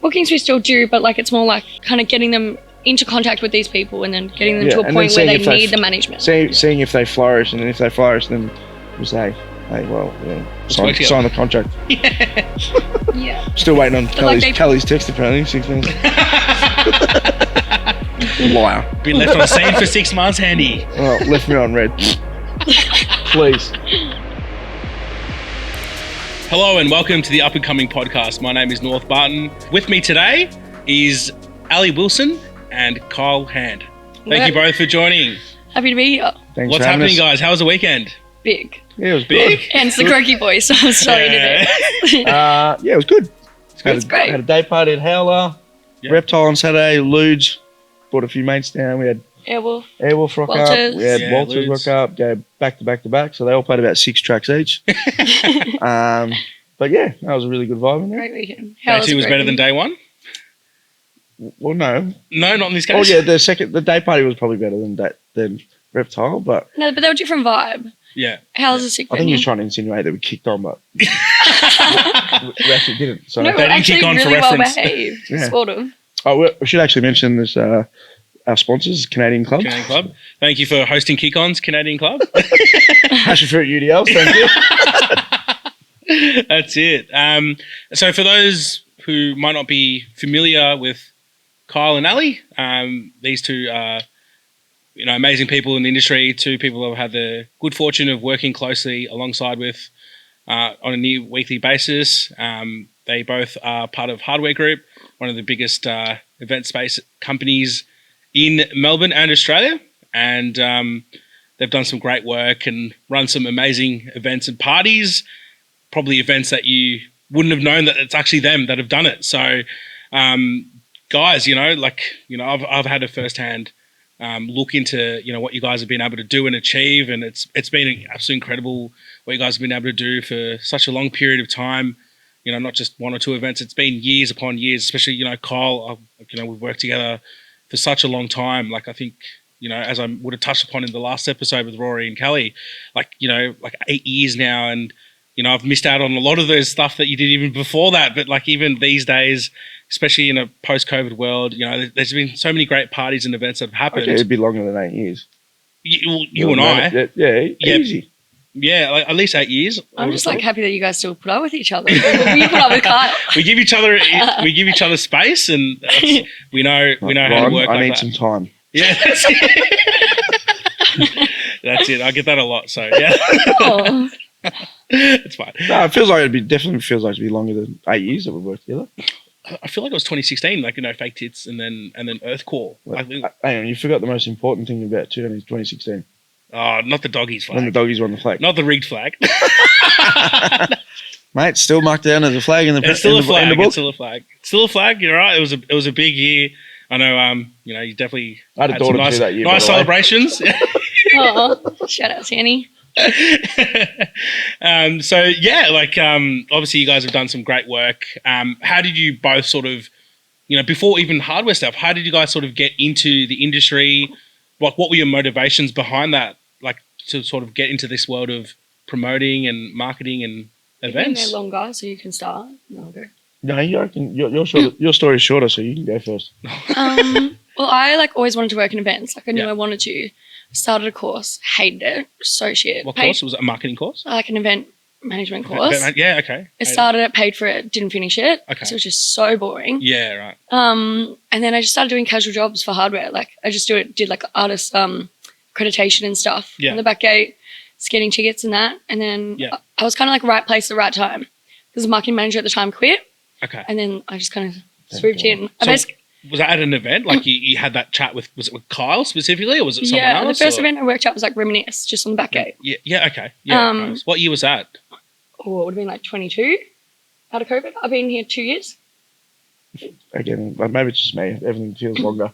bookings we still do, but like it's more like kind of getting them into contact with these people and then getting them to a and point then where seeing they if need the management. Seeing if they flourish, and if they flourish, then we say, hey, well, sign the contract. Yeah. Still waiting on Kelly's text apparently, 6 minutes. Liar. Been left on scene for 6 months, Handy. Oh, left me on red. Please. Hello and welcome to the Up and Coming podcast. My name is North Barton. With me today is Ali Wilson and Kyle Hand. Thank you both for joining. Happy to be here. Thanks. What's happening, guys? How was the weekend? Big. Yeah, it was big. good. Hence the croaky voice. I'm sorry to do. Yeah, it was good. It's great. Had a day party at Howler, Reptile on Saturday, Ludes, brought a few mates down. We had Airwolf rock Walters. up. We had Walters rock up, go back to back. So they all played about 6 tracks each. But yeah, that was a really good vibe in there. Great weekend. Day 2 was better than day 1? Well, no. No, not in this case. Oh yeah, the day party was probably better than Reptile, but No, but they were a different vibe. Yeah. How's the sick I think he was trying to insinuate that we kicked on, but we actually didn't. So No, They didn't kick on really for reference. Well behaved, Yeah. sort of. Oh, we should actually mention this. Our sponsors, Canadian Club. Canadian Club. Thank you for hosting kick-ons, Canadian Club. Passion fruit UDLs, thank you. That's it. So for those who might not be familiar with Kyle and Ali, these two are amazing people in the industry, 2 people who have had the good fortune of working closely alongside with on a near weekly basis. They both are part of Hardware Group, one of the biggest event space companies in Melbourne and Australia. And they've done some great work and run some amazing events and parties, probably events that you wouldn't have known that it's actually them that have done it. So guys, I've had a firsthand look into what you guys have been able to do and achieve, and it's been absolutely incredible what you guys have been able to do for such a long period of time. Not just 1 or 2 events. It's been years upon years. Especially Kyle. We've worked together for such a long time. Like I think as I would have touched upon in the last episode with Rory and Kelly, like 8 years now, and I've missed out on a lot of those stuff that you did even before that. But like even these days, especially in a post-COVID world, there's been so many great parties and events that have happened. Okay, it'd be longer than 8 years. You and I. Yeah, easy. Yeah, like at least 8 years. I'm just happy that you guys still put up with each other. You put up with Kyle. We give each other space, and we know how to work. I need that. some time. Yeah, that's it. That's it. I get that a lot. So yeah. Oh. It's fine. No, it feels like definitely feels like it'd be longer than 8 years that we've worked together. I feel like it was 2016, Fake Tits and then Earthcore. Well, hang on, you forgot the most important thing about 2016. Oh, not the doggies flag. When the doggies won the flag. Not the rigged flag. Mate, still marked down as a flag in the It's still a flag. In the book. It's still a flag. Still a flag. You're right. It was a big year. I know. You definitely I had a daughter too that year. Nice celebrations. Oh, shout out to Annie. So yeah, obviously you guys have done some great work. How did you both sort of, before even hardware stuff, how did you guys sort of get into the industry? What were your motivations behind that? Like to sort of get into this world of promoting and marketing and events? You've been there longer, so you can start. No, I'll go. No, your story is shorter, so you can go first. Well, I always wanted to work in events. I knew Yeah. I wanted to. Started a course, hated it, so shit. What course? Was it a marketing course? Like an event management course. Yeah, okay. I started it, paid for it, didn't finish it. Okay. So it was just so boring. Yeah, right. And then I just started doing casual jobs for hardware. I just did artist accreditation and stuff on the back gate, skating tickets and that. And then I was kind of right place at the right time because the marketing manager at the time quit. Okay. And then I just kind of swooped in. Was that at an event? Like you had that chat was it with Kyle specifically, or was it someone else? Yeah, the first event I worked at was Reminisce, just on the back gate. Yeah, okay. Yeah. Nice. What year was that? Oh, it would have been 22 out of COVID. I've been here 2 years. Again, maybe it's just me. Everything feels longer.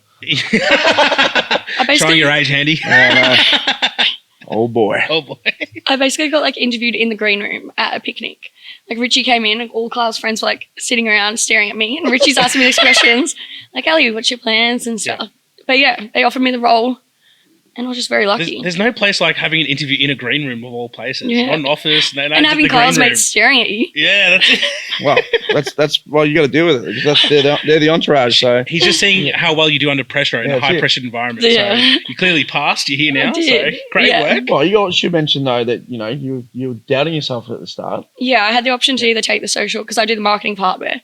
Showing your age, Handy. Oh boy. I basically got interviewed in the green room at a picnic. Richie came in and all Kyle's friends were sitting around staring at me, and Richie's asking me these questions Ali, what's your plans and stuff. But yeah, they offered me the role. And I was just very lucky. There's no place like having an interview in a green room of all places. Yeah. Not an office. And having Kyle's mates staring at you. Yeah, that's it. Well, that's well, you got to deal with it because they're the entourage. So he's just seeing how well you do under pressure in a high pressured environment. Yeah. So you clearly passed. You're here now. So great work. Well, you should mention though that you were doubting yourself at the start. Yeah, I had the option to either take the social because I do the marketing for hardware.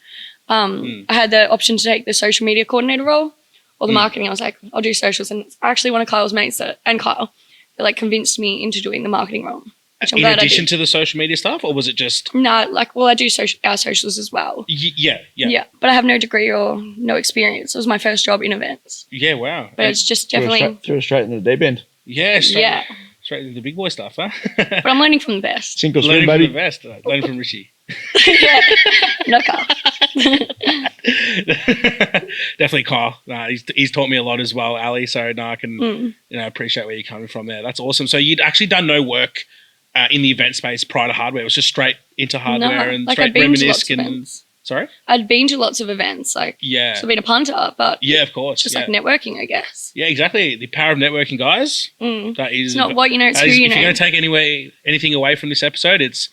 I had the option to take the social media coordinator role. Or the marketing, I was like, I'll do socials. And actually one of Kyle's mates and Kyle, they like convinced me into doing the marketing role. Which I'm in glad addition to the social media stuff, or was it just? No, I do our socials as well. Yeah. But I have no degree or no experience. It was my first job in events. Yeah, wow. But it's just definitely. Threw straight into the deep end. Yeah, straight into the big boy stuff, huh? But I'm learning from the best. Sink or swim, baby. From the best. Learning from Richie. Yeah, not Kyle. Definitely Kyle. He's taught me a lot as well, Ali. So I can appreciate where you're coming from there. That's awesome. So you'd actually done no work in the event space prior to hardware. It was just straight into hardware and straight reminisce. Sorry? I'd been to lots of events, so I've been a punter, but of course, just like networking, I guess. Yeah, exactly. The power of networking, guys. That is, it's not what you know, it's who you know. If you're going to take anything away from this episode, it's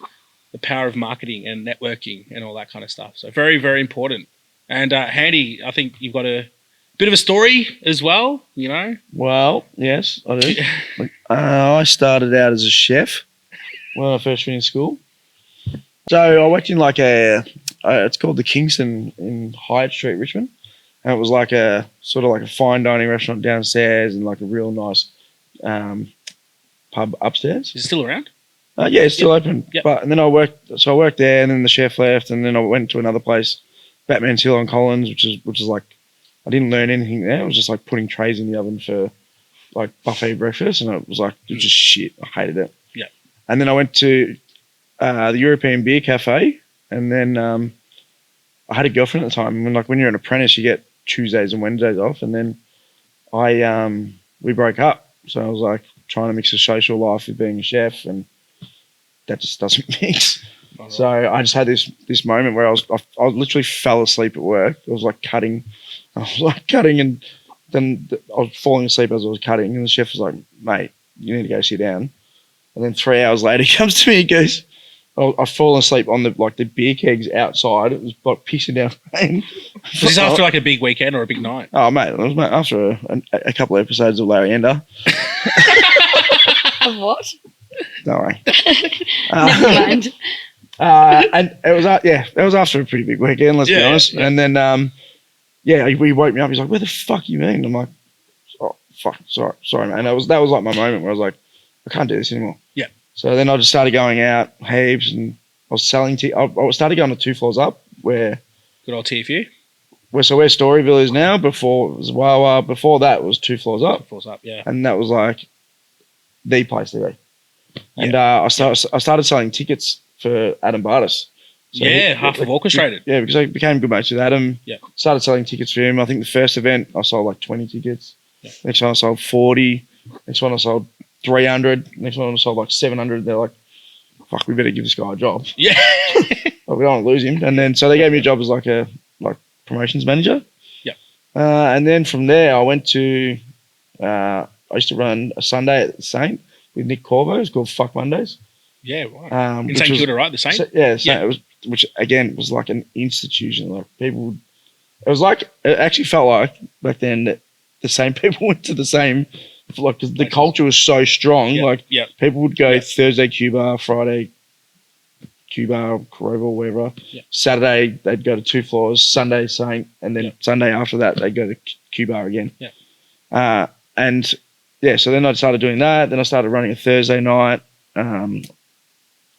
the power of marketing and networking and all that kind of stuff. So very, very important. And Handy, I think you've got a bit of a story as well, Well, yes, I do. I started out as a chef when I first went in school. So I worked in like it's called the Kingston in Hyatt Street, Richmond. And it was like a sort of like a fine dining restaurant downstairs and like a real nice pub upstairs. Is it still around? Yeah, it's still open. Yep. And then I worked there, and then the chef left, and then I went to another place, Batman's Hill on Collins, which is like, I didn't learn anything there. It was just like putting trays in the oven for like buffet breakfast, and it was just shit. I hated it. Yeah. And then I went to the European Beer Cafe, and then I had a girlfriend at the time. And when you're an apprentice, you get Tuesdays and Wednesdays off, and then we broke up. So I was like trying to mix a social life with being a chef, and that just doesn't mix. Oh, so I just had this moment where I literally fell asleep at work. I was like cutting, and then I was falling asleep as I was cutting, and the chef was like, "Mate, you need to go sit down." And then 3 hours later, he comes to me and goes, I've fallen asleep on the beer kegs outside. It was like pissing down rain. Was this after like a big weekend or a big night? Oh, mate, it was after a couple of episodes of Larry Ender. Of what? No way. Never mind. And it was after a pretty big weekend, let's be honest. Yeah. And then, he woke me up. He's like, "Where the fuck you been?" I'm like, "Oh, fuck, sorry, man." That was like my moment where I was like, I can't do this anymore. Yeah. So then I just started going out heaps, and I was selling I started going to 2 floors up where... Good old TFU. Where Storyville is now. Before it was Wawa. Before that was 2 floors up. 2 floors up, yeah. And that was like the place to be. And I started selling tickets for Adam Bartis. So half of Orchestrated. Yeah, because I became good mates with Adam. Yeah. Started selling tickets for him. I think the first event I sold like 20 tickets. Yeah. Next one I sold 40. Next one I sold 300. Next one I sold like 700. They're like, "Fuck, we better give this guy a job." Yeah. Well, we don't want to lose him. And then so they gave me a job as like promotions manager. Yeah. And then from there I went to I used to run a Sunday at the Saint with Nick Corvo. It's called Fuck Mondays. Yeah, right. In St Kilda, right? The Saint? It was, which again was like an institution. Like people, it actually felt like back then that the same people went to the same, like, cause the culture was so strong. People would go Thursday Cuba, Friday Cuba, Corova, whatever. Yeah. Saturday they'd go to 2 floors, Sunday Saint, and then Sunday after that they'd go to Cuba again. Yeah. So then I started doing that. Then I started running a Thursday night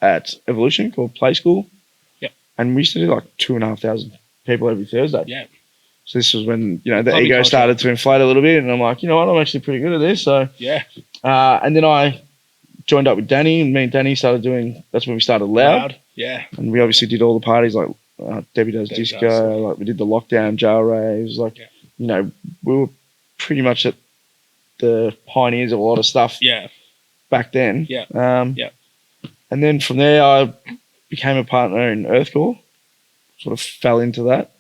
at Evolution called Play School. Yeah. And we used to do like 2,500 people every Thursday. Yeah. So this was when, the ego started to inflate a little bit, and I'm like, you know what, I'm actually pretty good at this. So yeah. And then I joined up with Danny, and me and Danny started doing, that's when we started Loud. Yeah. And we obviously did all the parties like Debbie Does Disco, like we did the lockdown jail raves, like, we were pretty much at the pioneers of a lot of stuff back then. Yeah. And then from there, I became a partner in Earthcore, sort of fell into that.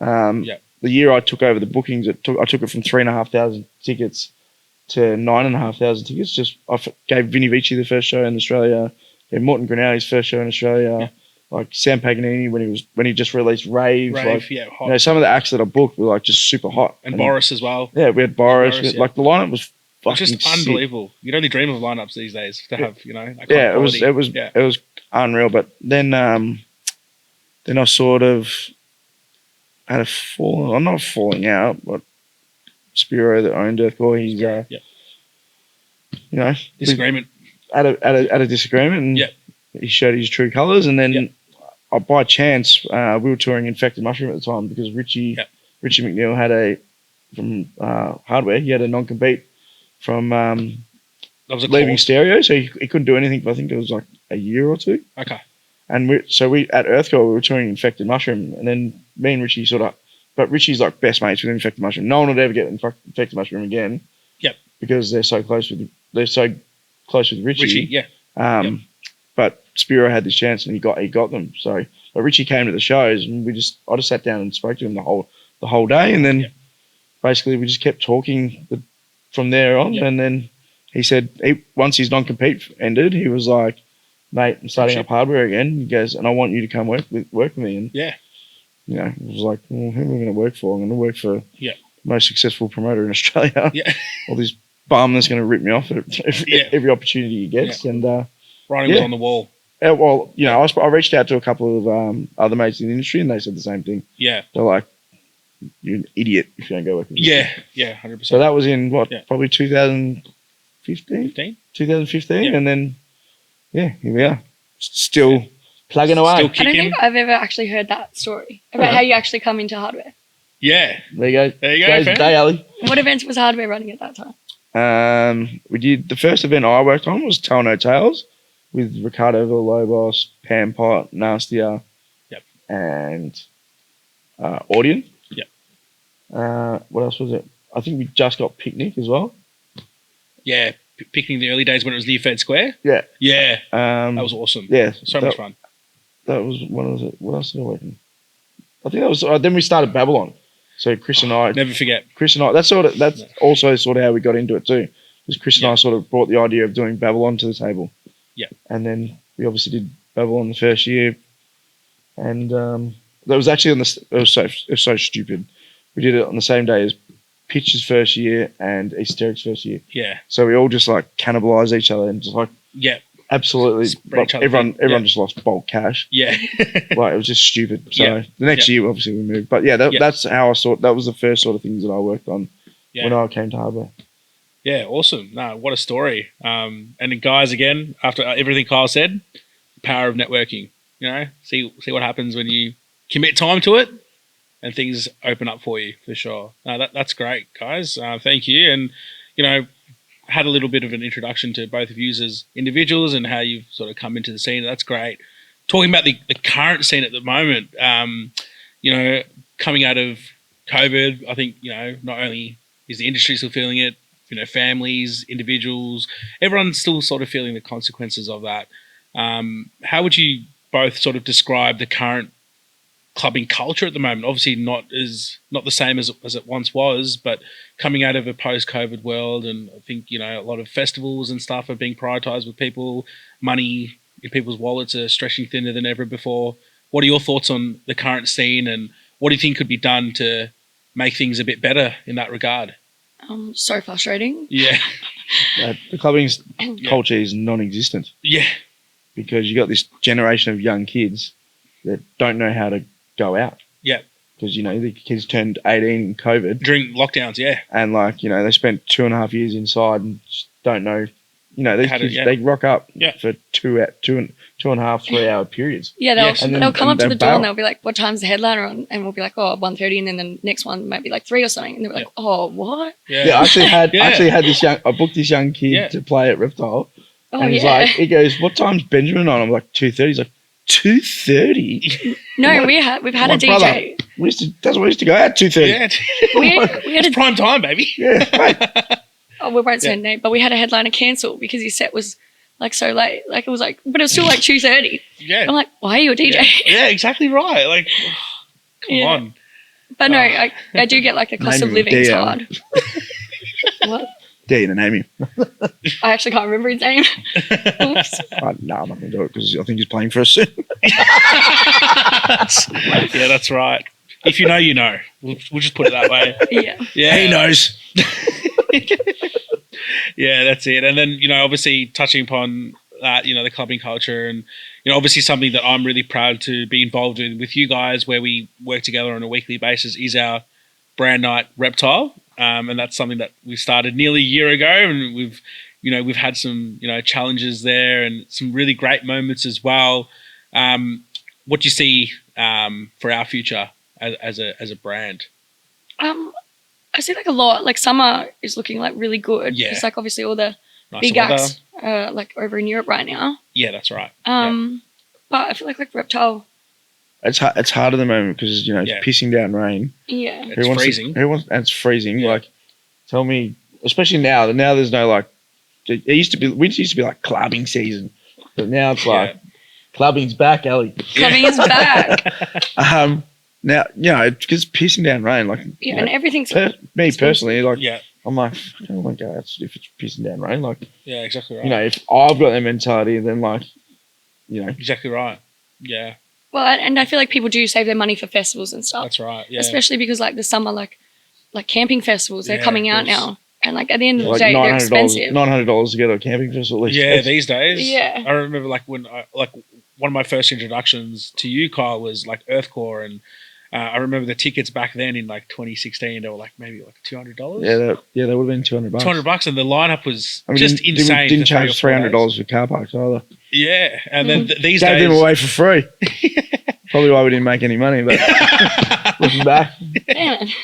The year I took over the bookings, I took it from 3,500 tickets to 9,500 tickets. Just gave Vinny Vici the first show in Australia. Gave Morton Grinelli's first show in Australia. Yeah. Like Sam Paganini when he just released Rave. Like, hot. You know, some of the acts that I booked were like just super hot. And Boris as well. Yeah, we had Boris. Like the lineup was fucking just unbelievable. Sick. You'd only dream of lineups these days to have, you know. Yeah, it was unreal. But then I sort of had a falling. I'm not falling out, but Spiro that owned Earthcore, he's you know, disagreement. At a disagreement, and he showed his true colours, and then. By chance, we were touring Infected Mushroom at the time because Richie McNeil had from Hardware. He had a non-compete from leaving Stereo, so he couldn't do anything for I think it was like a year or two. Okay. And we at Earthcore we were touring Infected Mushroom, and then me and Richie but Richie's like best mates with Infected Mushroom. No one would ever get Infected Mushroom again. Yep. Because they're so close with Richie. But Spiro had this chance and he got them. So, but Richie came to the shows and I just sat down and spoke to him the whole day, and then basically we just kept talking from there on. And then he said once his non-compete ended, he was like, "Mate, I'm starting up Hardware again." He goes, "And I want you to come work with me." And you know, it was like, well, who am I going to work for? I'm going to work for the most successful promoter in Australia. Yeah, all this bum that's going to rip me off at every opportunity he gets, and. Writing was on the wall. Well, you know, I reached out to a couple of other mates in the industry, and they said the same thing. Yeah, they're like, "You're an idiot if you don't go work with me." Yeah, 100%. So that was in probably 2015. 2015, and then here we are, still plugging away. I don't think I've ever actually heard that story about how you actually come into Hardware. Yeah, there you go. Day, Ali. What events was Hardware running at that time? We did the first event I worked on was Tell No Tales. With Ricardo Villalobos, Pam Pot, Nastia, and Audion. What else was it? I think we just got Picnic as well. Yeah, Picnic in the early days when it was near Fed Square. Yeah. Yeah. That was awesome. Yeah. So much fun. That was one of it. What else did I work in? I think that was. Then we started Babylon. So Chris and I. Never forget. Chris and I. That's also sort of how we got into it too. Because Chris and I sort of brought the idea of doing Babylon to the table. Yeah, and then we obviously did Babylon the first year, and that was actually it was so stupid. We did it on the same day as Pitch's first year and Esoteric's first year. Yeah, so we all just like cannibalized each other and just like absolutely. Like, everyone just lost bulk cash. Yeah, like it was just stupid. So the next year obviously we moved, but that's how I saw. That was the first sort of things that I worked on when I came to Hardware. Yeah, awesome. No, what a story. And guys, again, after everything Kyle said, power of networking. You know, see what happens when you commit time to it, and things open up for you for sure. That's great, guys. Thank you. And you know, had a little bit of an introduction to both of you as individuals and how you've sort of come into the scene. That's great. Talking about the current scene at the moment, you know, coming out of COVID, I think, you know, not only is the industry still feeling it, you know, families, individuals, everyone's still sort of feeling the consequences of that. How would you both sort of describe the current clubbing culture at the moment? Obviously not the same as it once was, but coming out of a post-COVID world, and I think, you know, a lot of festivals and stuff are being prioritised with people, money in people's wallets are stretching thinner than ever before. What are your thoughts on the current scene, and what do you think could be done to make things a bit better in that regard? So frustrating. Yeah. The clubbing culture is non-existent. Yeah. Because you got this generation of young kids that don't know how to go out. Yeah. Because, you know, the kids turned 18 in COVID. During lockdowns, yeah. And, like, you know, they spent 2.5 years inside and just don't know. You know, these kids, they rock up for 2.5, 3 hour periods. Yeah, they'll come up to the door and they'll be like, "What time's the headliner on?" And we'll be like, "Oh, 1:30," and then the next one might be like 3 or something. And they're like, "Oh, what?" Yeah, I actually had I booked this young kid to play at Reptile. And he's like, he goes, "What time's Benjamin on?" I'm like, 2:30. He's like, 2:30? No, we've had a DJ. Brother, that's what we used to go out 2:30. Yeah, we had prime time, baby. Yeah, mate. Oh, we won't say name, but we had a headliner cancel because his set was like so late. Like it was like, but it was still like 2:30. Yeah. I'm like, why are you a DJ? Yeah, exactly right. Like, come on. But no, I do get like the cost of living is hard. What? dare you to name him. I actually can't remember his name. Oops. No, I'm not going to do it because I think he's playing for us soon. Yeah, that's right. If you know, you know. We'll just put it that way. Yeah, he knows. Yeah, that's it. And then, you know, obviously touching upon that, you know, the clubbing culture and, you know, obviously something that I'm really proud to be involved in with you guys where we work together on a weekly basis is our brand night Reptile. And that's something that we started nearly a year ago, and we've had some, you know, challenges there and some really great moments as well. What do you see for our future as a brand? I see like a lot. Like summer is looking like really good. Yeah. It's like obviously all the Nice big weather. acts like over in Europe right now. Yeah, that's right. But I feel like Reptile. It's hard at the moment because, you know, it's pissing down rain. Yeah. It's freezing. And it's freezing. Yeah. Like, tell me, especially now. Now there's no like. Winter used to be like clubbing season, but now it's like clubbing's back, Ellie. Clubbing is back. Now, you know, it's just pissing down rain. Like, yeah, and everything's me personally, like, Yeah. I'm like, I don't want to go out if it's pissing down rain. Like, Yeah, exactly right. you know, if I've got that mentality, then like, you know, Exactly right. Yeah, well, and I feel like people do save their money for festivals and stuff. that's right. Yeah. Especially because like the summer, like camping festivals, they're Yeah, coming of out course. now, and like at the end of the like day, they're $900, expensive. $900 to go to a camping festival. At least. Yeah, these days. Yeah. I remember like when one of my first introductions to you, Kyle, was like Earthcore, and I remember the tickets back then in like 2016. They were like maybe like $200. Yeah, they would have been $200. $200, and the lineup was I mean, just insane. Didn't for 3 or charge 4 $300 days. for car parks either. Yeah, and then these Gave days, them away for free. Probably why we didn't make any money, but looking back, Damn it.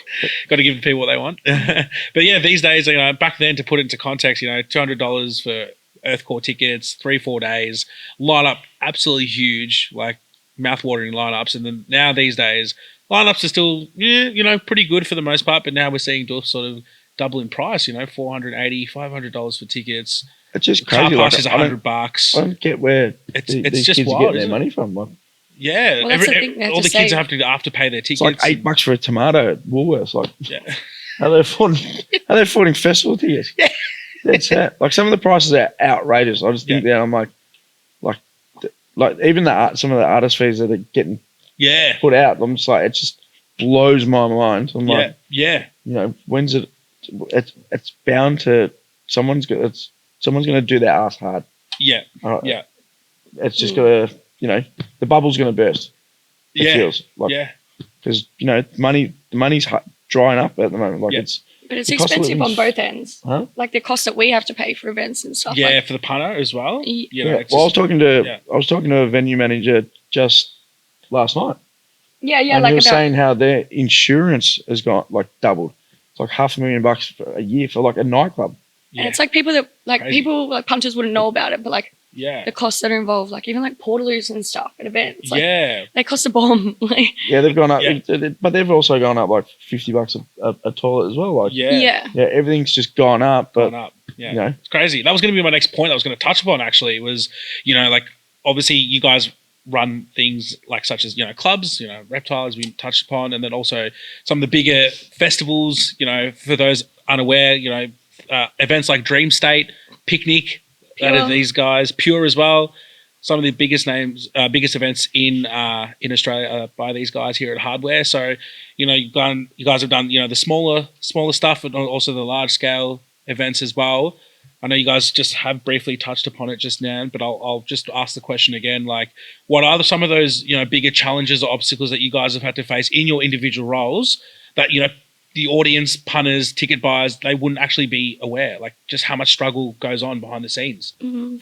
got to give the people what they want. But yeah, these days, you know, back then to put it into context, you know, $200 for Earthcore tickets, 3-4 days, lineup absolutely huge, like mouth-watering lineups. And then now these days, lineups are still, you know, pretty good for the most part. But now we're seeing sort of double in price. You know, $480, $500 for tickets. it's just Car crazy. pass Like, is I $100. don't get where It's these just kids are wild, getting their isn't it? money from. Like, Yeah, Well, that's the thing, they have all to the kids save. have to pay their tickets. it's like $8 for a tomato at Woolworths. Like, Yeah. how they're affording festival tickets. Yeah. That's it. Like some of the prices are outrageous. I just think that I'm like even some of the artist fees that are getting Yeah. put out. I'm just like, it just blows my mind. I'm like, Yeah. you know, when's it? It's bound to someone's going to do their ass hard. Yeah. Yeah. It's just gonna, you know, the bubble's gonna burst. It feels like, Yeah. because you know, the money's drying up at the moment. Like But it's the cost of expensive on living's- both ends. Huh? Like the cost that we have to pay for events and stuff. Yeah, Like, for the punter as well. You know, Yeah. it's Well, I was just- talking to a venue manager just last night. yeah, And like he was about saying how their insurance has got like doubled. It's like $500,000 for a year for like a nightclub. yeah. and it's like people that like Crazy. people like punters wouldn't know about it, but like yeah. the costs that are involved, like even like portaloos and stuff at events. Like, Yeah. they cost a bomb. Like Yeah, they've gone up, Yeah. but they've also gone up like $50 a toilet as well. Like, Yeah. yeah. everything's just gone up. But Gone up. Yeah. you know, It's crazy. That was going to be my next point I was going to touch upon actually was, you know, like obviously you guys run things like such as, you know, clubs, you know, Reptiles we touched upon, and then also some of the bigger festivals, you know, for those unaware, you know, events like Dream State, Picnic, that are Pure. these guys, Pure as well. Some of the biggest biggest events in Australia are by these guys here at Hardware. So, you know, you guys have done, you know, the smaller stuff, and also the large scale events as well. I know you guys just have briefly touched upon it just now, but I'll just ask the question again. Like, what are some of those, you know, bigger challenges or obstacles that you guys have had to face in your individual roles that, you know, the audience, punters, ticket buyers, they wouldn't actually be aware, like just how much struggle goes on behind the scenes?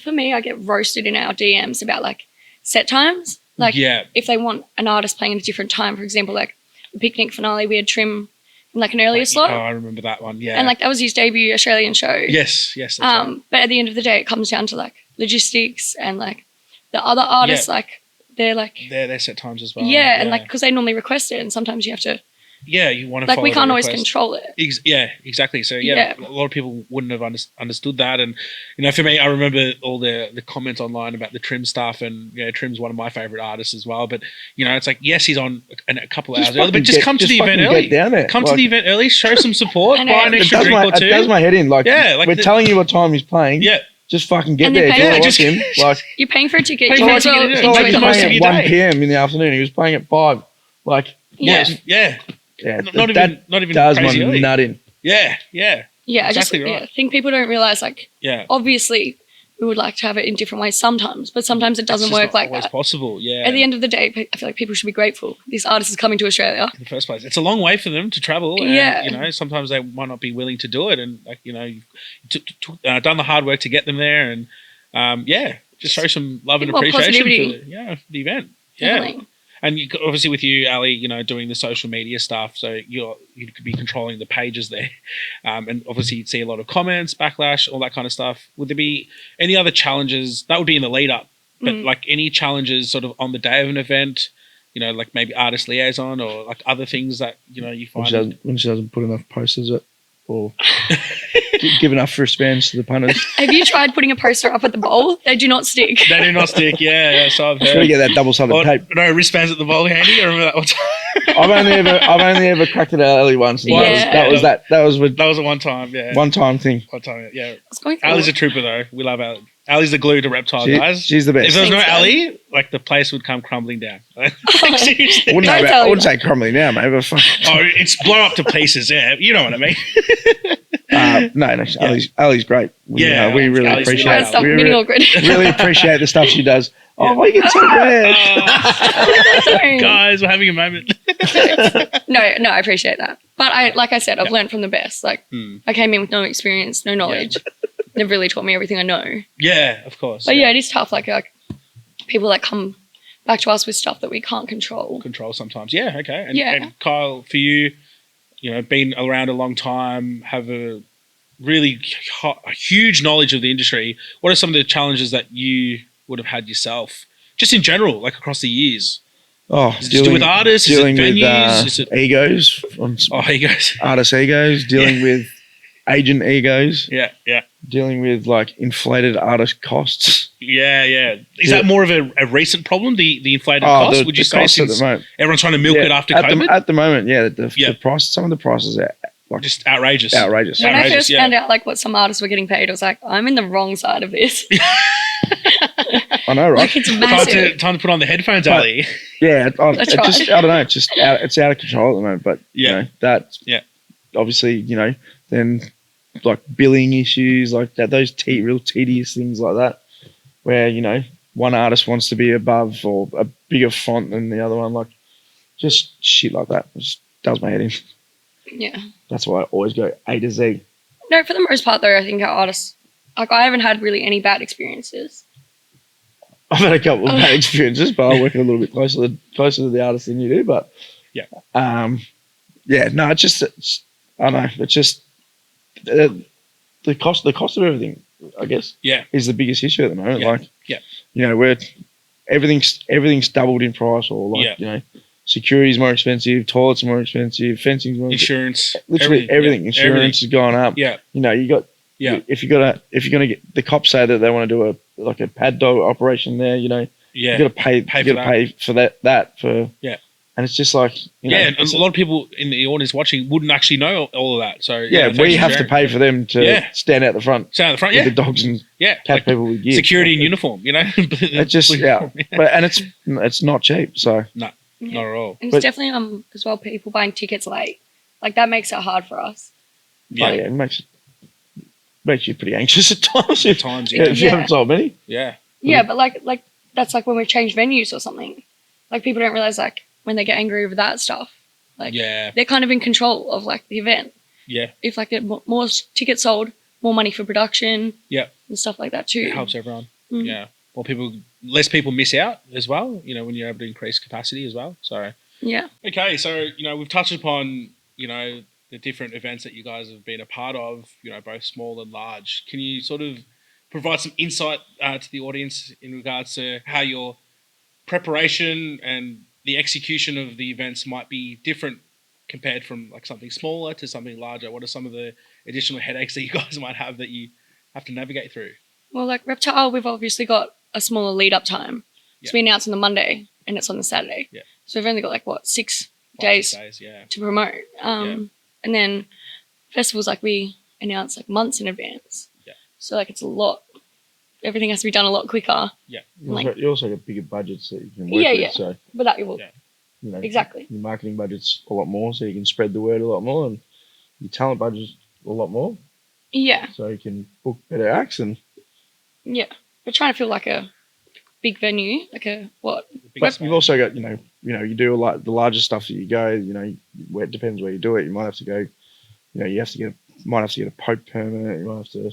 For me, I get roasted in our DMs about like set times. Like if they want an artist playing at a different time, for example, like the Picnic finale, we had Trim in like an earlier slot. Oh, I remember that one. Yeah. And like that was his debut Australian show. yes. That's right. But at the end of the day, it comes down to like logistics and like the other artists, like they're like They're set times as well. and like because they normally request it, and sometimes you have to you want to like follow we can't the always request. control it. Yeah, exactly. So a lot of people wouldn't have understood that, and for me, I remember all the comments online about the Trim stuff, and Trim's one of my favorite artists as well. But it's like, yes, he's on a couple of hours early, but just come to the event early. Down there. Come to the event early, show some support, buy an extra drink or two. It does my head in. Like, we're telling you what time he's playing. Yeah. Just fucking get there. You're paying for a ticket. Pay You might as well enjoy the most of your day. 1 p.m. in the afternoon. He was playing at 5. Like, yeah. Not even does crazy my early. nut in. Yeah. Exactly right. I think people don't realize, like, obviously we would like to have it in different ways sometimes, but sometimes it doesn't work like that. It's possible, At the end of the day, I feel like people should be grateful this artist is coming to Australia. In the first place. It's a long way for them to travel. And, sometimes they might not be willing to do it. And, like, you've done the hard work to get them there. And, just show some love and appreciation for the event. Definitely. Yeah. And obviously with you, Ali, doing the social media stuff, so you could be controlling the pages there. And obviously you'd see a lot of comments, backlash, all that kind of stuff. Would there be any other challenges? That would be in the lead up, but like any challenges sort of on the day of an event, like maybe artist liaison or like other things that, you find. When she doesn't put enough posters up or give enough wristbands to the punters. Have you tried putting a poster up at the bowl? They do not stick. They do not stick, yeah, so I've heard. Got to get that double-sided tape. No wristbands at the bowl handy, I remember that one time. I've only ever cracked it out early once. That was a one-time, yeah. One-time thing. One-time, yeah. Ali's a trooper, though. We love Ali. Ali's the glue to Reptile, guys. She's the best. If there was no Ali, like the place would come crumbling down. Seriously. I wouldn't say crumbling down, mate. But it's blown up to pieces. Yeah, you know what I mean. No, Ali's great. We really appreciate it. Really appreciate the stuff she does. Oh, why you get so red? Guys, we're having a moment. No, I appreciate that. But I've learned from the best. Like, I came in with no experience, no knowledge. They've really taught me everything I know. Yeah, of course. But it is tough. Like people that come back to us with stuff that we can't control. Control sometimes. Yeah, okay. And Kyle, for you, been around a long time, have a really huge knowledge of the industry. What are some of the challenges that you would have had yourself, just in general, like across the years? Is it dealing with artists? Dealing is it venues? with egos. Egos. Artist egos. Dealing with agent egos. Yeah. Dealing with like inflated artist costs. Yeah. Is that more of a recent problem? The inflated costs? Would you say since everyone's trying to milk it after COVID? At the moment, the price. Some of the prices are like just outrageous. When I first found out like what some artists were getting paid, I was like, I'm in the wrong side of this. I know, right? Like, it's massive. Time to put on the headphones, Ali. Yeah, I don't know. It's out of control at the moment. But obviously, then like billing issues like that, those real tedious things like that, where one artist wants to be above or a bigger font than the other one, like just shit like that. It just does my head in. Yeah, that's why I always go A to Z. No, for the most part though, I think our artists, like, I haven't had really any bad experiences. I've had a couple of bad experiences, but I work a little bit closer to the artist than you do. But it's just I don't know. It's just the cost of everything, I guess. Yeah, is the biggest issue at the moment. Yeah. Where everything's doubled in price, or security's more expensive, toilets are more expensive, fencing's more insurance, literally everything. Insurance has gone up. Yeah, you got. Yeah, if you're gonna get, the cops say that they want to do a pad dog operation there, you got to pay for that. And it's just like, and a lot of people in the audience watching wouldn't actually know all of that. So we have to pay for them to stand out the front. With the dogs and catch people with gear. Security in uniform, It's just but it's not cheap. So no, not at all. And it's definitely as well people buying tickets late, like that makes it hard for us. Yeah, it makes you pretty anxious at times. If you haven't sold many. Yeah, but like that's like when we change venues or something. Like people don't realize like when they get angry over that stuff, like they're kind of in control of like the event. Yeah. If like more tickets sold, more money for production. Yeah. And stuff like that too. It helps everyone. Yeah. Less people miss out as well. When you're able to increase capacity as well. So. Yeah. Okay, so we've touched upon the different events that you guys have been a part of, both small and large. Can you sort of provide some insight to the audience in regards to how your preparation and the execution of the events might be different compared from like something smaller to something larger? What are some of the additional headaches that you guys might have that you have to navigate through? Well, like Reptile, we've obviously got a smaller lead up time. So we announce on the Monday and it's on the Saturday. Yeah. So we've only got like 6 days to promote. And then festivals, like we announce like months in advance. Yeah. So like it's a lot. Everything has to be done a lot quicker. Yeah. You also got bigger budgets that you can work with. So, but that you will. Yeah. You know, exactly. Your marketing budget's a lot more, so you can spread the word a lot more, and your talent budget's a lot more. Yeah. So you can book better acts and. Yeah, we're trying to feel like a big venue, like a what? But you've also got you do a lot the larger stuff that you go. Where it depends where you do it. You might have to go. You have to get a Pope permit. You might have to.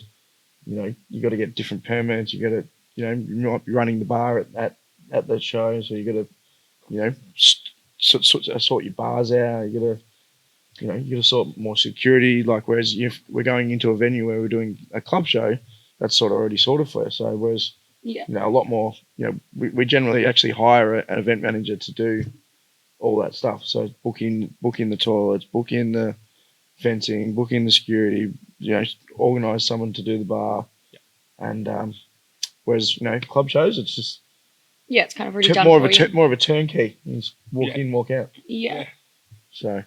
You got to get different permits. You got to. You might be running the bar at the show, so you got to. Sort your bars out. You got to. You got to sort more security. Like whereas if we're going into a venue where we're doing a club show, that's sort of already sorted for us. So whereas a lot more. We generally actually hire an event manager to do all that stuff. So booking the toilets, booking the fencing, booking the security. Organise someone to do the bar, and whereas club shows, it's just it's kind of already done more of a turnkey. You just walk in, walk out. Yeah. So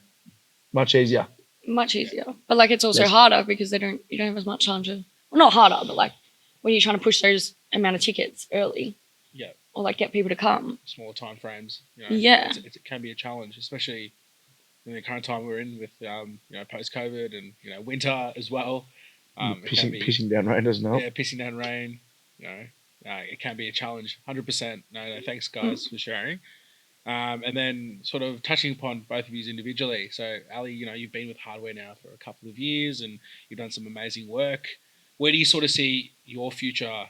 much easier. But like it's also harder because you don't have as much time to. Well, not harder, but like when you're trying to push those amount of tickets early. Yeah. Or like get people to come. Smaller time frames. It can be a challenge, especially in the current time we're in with post COVID and winter as well. Pissing down rain doesn't help. Yeah, pissing down rain. It can be a challenge. 100%. No, thanks guys for sharing. And then sort of touching upon both of you individually. So Ali, you've been with Hardware now for a couple of years and you've done some amazing work. Where do you sort of see your future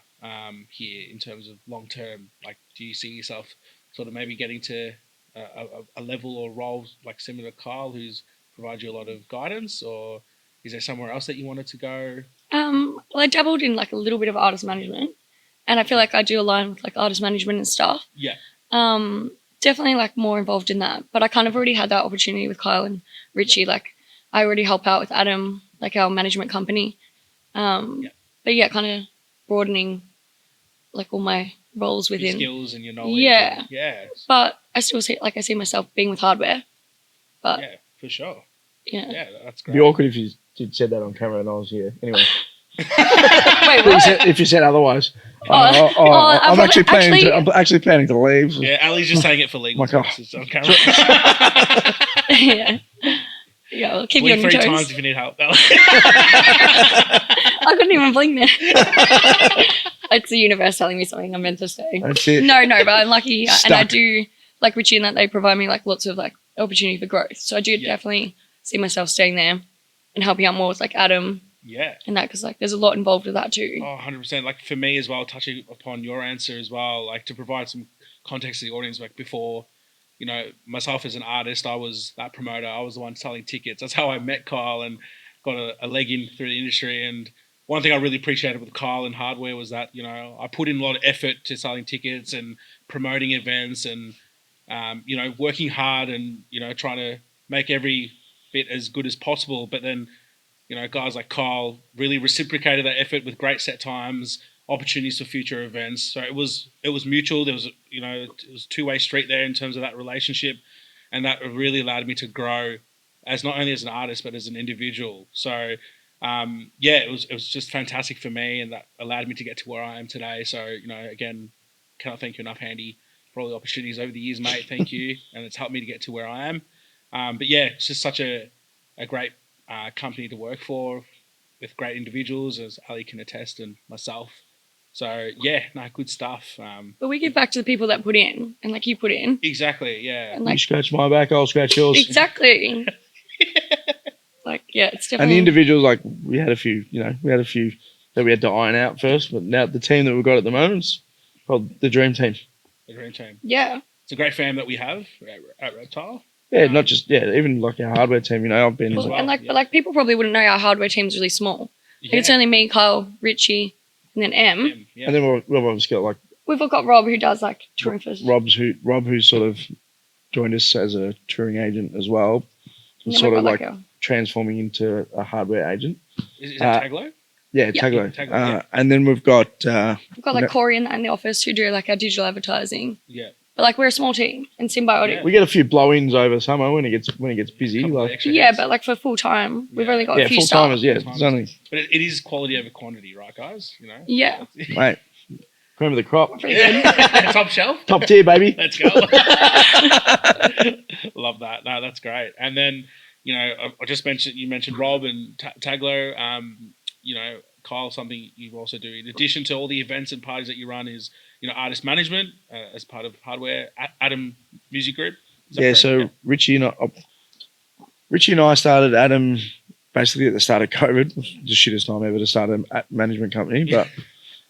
here in terms of long term? Like, do you see yourself sort of maybe getting to a level or role like similar to Kyle, who's provided you a lot of guidance, or is there somewhere else that you wanted to go? Well, I dabbled in like a little bit of artist management, and I feel like I do align with like artist management and stuff. Yeah. Definitely like more involved in that, but I kind of already had that opportunity with Kyle and Richie. Yeah. Like, I already help out with Adam, like our management company. But yeah, kind of broadening like all my roles within your skills and your knowledge. Yeah. Yeah. But I still I see myself being with Hardware. But yeah, for sure. Yeah. Yeah, that's great. It'd be awkward if you did said that on camera and I was here. Anyway. Wait, what? If you said otherwise. I'm actually planning to leave. Yeah, Ali's just saying it for legal purposes on camera. Yeah. Yeah, I'll keep you on your toes. 3 times if you need help. I couldn't even blink there. It's the universe telling me something I'm meant to say. That's it. No, but I'm lucky. And I do, like Richie and that, they provide me like lots of like opportunity for growth. So I do definitely see myself staying there and helping out more with like Adam. Yeah. And that, because like there's a lot involved with that too. Oh, 100%. Like for me as well, touching upon your answer as well, like to provide some context to the audience, like before, myself as an artist, I was that promoter. I was the one selling tickets. That's how I met Kyle and got a leg in through the industry. And one thing I really appreciated with Kyle and Hardware was that, I put in a lot of effort to selling tickets and promoting events and, working hard and, trying to make every bit as good as possible. But then, guys like Kyle really reciprocated that effort with great set times, opportunities for future events. So it was mutual. There was, it was a two-way street there in terms of that relationship. And that really allowed me to grow as not only as an artist, but as an individual. So, it was just fantastic for me, and that allowed me to get to where I am today. So, again, cannot thank you enough, Handy, for all the opportunities over the years, mate. Thank you. And it's helped me to get to where I am. But yeah, it's just such a great company to work for with great individuals, as Ali can attest, and myself. So yeah, good stuff. But we give back to the people that put in, and like you put in. Exactly, yeah. And like, you scratch my back, I'll scratch yours. Exactly. Like, yeah, it's definitely. And the individuals, like we had a few that we had to iron out first, but now the team that we've got at the moment is probably the dream team. The dream team. Yeah. It's a great fam that we have at Reptile. Yeah, not just even like our Hardware team. I've been well, and but people probably wouldn't know our Hardware team's really small. Yeah. Like, it's only me, Kyle, Richie, and then M. Yeah. And then we've obviously got like we've got Rob, who does like touring for us. Rob who sort of joined us as a touring agent as well. And sort of like a, transforming into a hardware agent. Is that Taglo? Yeah, Yeah. Taglo. Taglo, yeah. And then we've got we've got like Corey and that in the office who do like our digital advertising. Yeah. But like we're a small team and symbiotic. Yeah. we get a few blow-ins over summer when it gets busy. Couple of Like extra Yeah, heads. but like for full time, we've Yeah. only got a few full staff. timers. Yeah, Full-timers. it's only But it is quality over quantity, right, guys? You know. Yeah. mate. Cream of the crop, Pretty good. Top shelf. top tier, baby. Let's go. Love that. No, that's great. And then, you know, I just mentioned Rob and Taglo. You know, Kyle, something you also do in addition to all the events and parties that you run is, you know, artist management as part of Hardware. Adam Music Group. Is that Yeah, correct? so Richie and I started Adam basically at the start of COVID. It was the shittest time ever to start a management company. But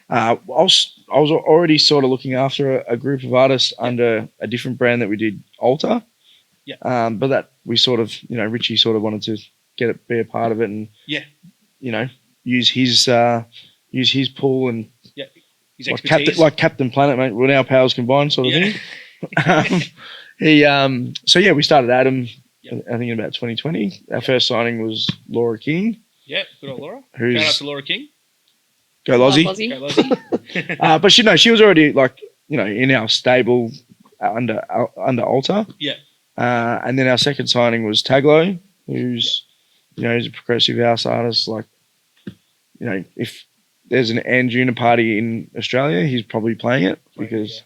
I was already sort of looking after a group of artists under a different brand that we did, Alter. Yeah. But that we sort of, you know, Richie sort of wanted to be a part of it and, Yeah. you know, use his pool and His like expertise. Captain Planet, mate. When our powers combined, sort of thing. So we started Adam. Yep. I think in about 2020. Our first signing was Laura King. Yeah, good old Laura. Who's Shout out to Laura King. Go Love Lozzie. Lozzie. Go Lozzie. But she was already like, you know, in our stable under Alter. Yeah. And then our second signing was Taglo, who's, you know, he's a progressive house artist. Like, you know, if there's an Anjuna party in Australia, he's probably playing it because,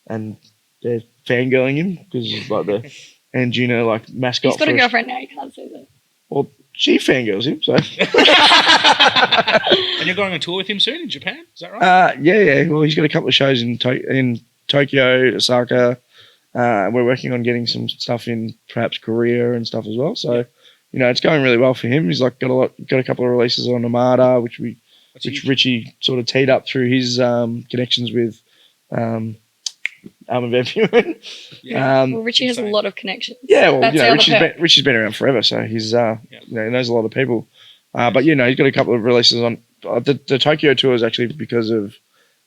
and they're fangirling him because he's like the Anjuna like mascot. He's got a for girlfriend now. You can't say that. Well, she fangirls him, so. And you're going on tour with him soon in Japan? Is that right? Yeah. Well, he's got a couple of shows in Tokyo, Osaka. We're working on getting some stuff in perhaps Korea and stuff as well. So, you know, it's going really well for him. He's like got a couple of releases on Armada, which Richie sort of teed up through his connections with Alvin Van Buren. Yeah. Well, Richie has a lot of connections. Yeah, well, That's you the know, other perk. Richie's been around forever, so he's you know, he knows a lot of people. But you know, he's got a couple of releases on the Tokyo tour is actually because of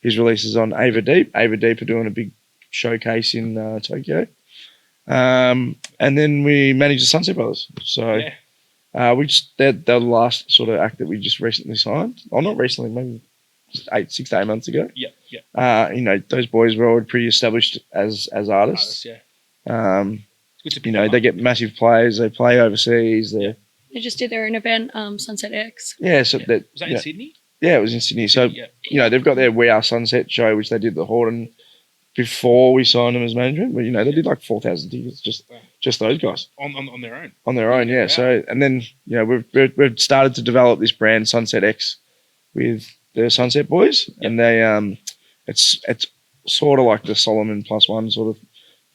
his releases on Ava Deep. Ava Deep are doing a big showcase in Tokyo. And then we managed the Sunset Brothers. So they're the last sort of act that we just recently signed. Or not recently, maybe 6 to 8 months ago. Yeah. You know, those boys were already pretty established as artists. Yeah. It's good to you know, they get massive plays. They play overseas. They just did their own event, Sunset X. Yeah. So that was that in Sydney? Yeah, it was in Sydney. So you know, they've got their We Are Sunset show, which they did the Horton before we signed them as management. But you know, they did like 4,000 tickets. Just those guys on their own. On their own, yeah. Wow. So and then you know we've started to develop this brand Sunset X with the Sunset Boys, and they it's sort of like the Solomon +1 sort of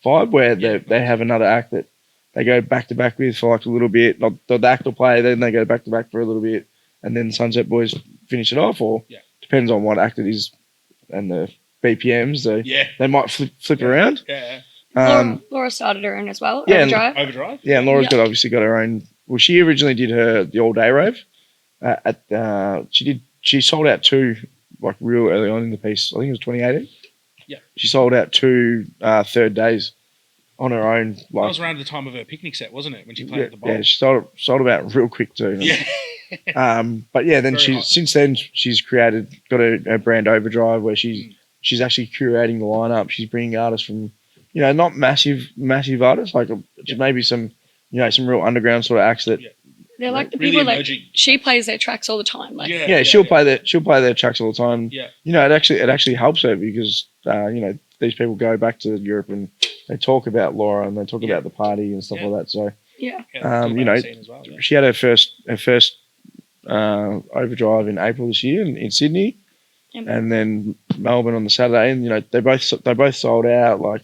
vibe where they have another act that they go back to back with for like a little bit. Not the act will play, then they go back to back for a little bit, and then Sunset Boys finish it off. Or depends on what act it is and the BPMs. They might flip around. Yeah. Laura started her own as well. Yeah, Overdrive. Yeah, and Laura's obviously got her own. Well, she originally did the all day rave. She sold out 2 like real early on in the piece. I think it was 2018. Yeah. She sold out 2 third days on her own. That was around the time of her picnic set, wasn't it? When she played at the bowl. Yeah, she sold about real quick too. Yeah. But yeah, then since then she's got her brand Overdrive where she's actually curating the lineup. She's bringing artists from, you know, not massive artists, like maybe some, you know, some real underground sort of acts that they're like the really people emerging. like she plays their tracks all the time. Like she'll play their tracks all the time. Yeah. You know, it actually helps her because you know, these people go back to Europe and they talk about Laura and they talk about the party and stuff like that. So you know, she had her first Overdrive in April this year in Sydney, and then Melbourne on the Saturday, and you know they both sold out. Like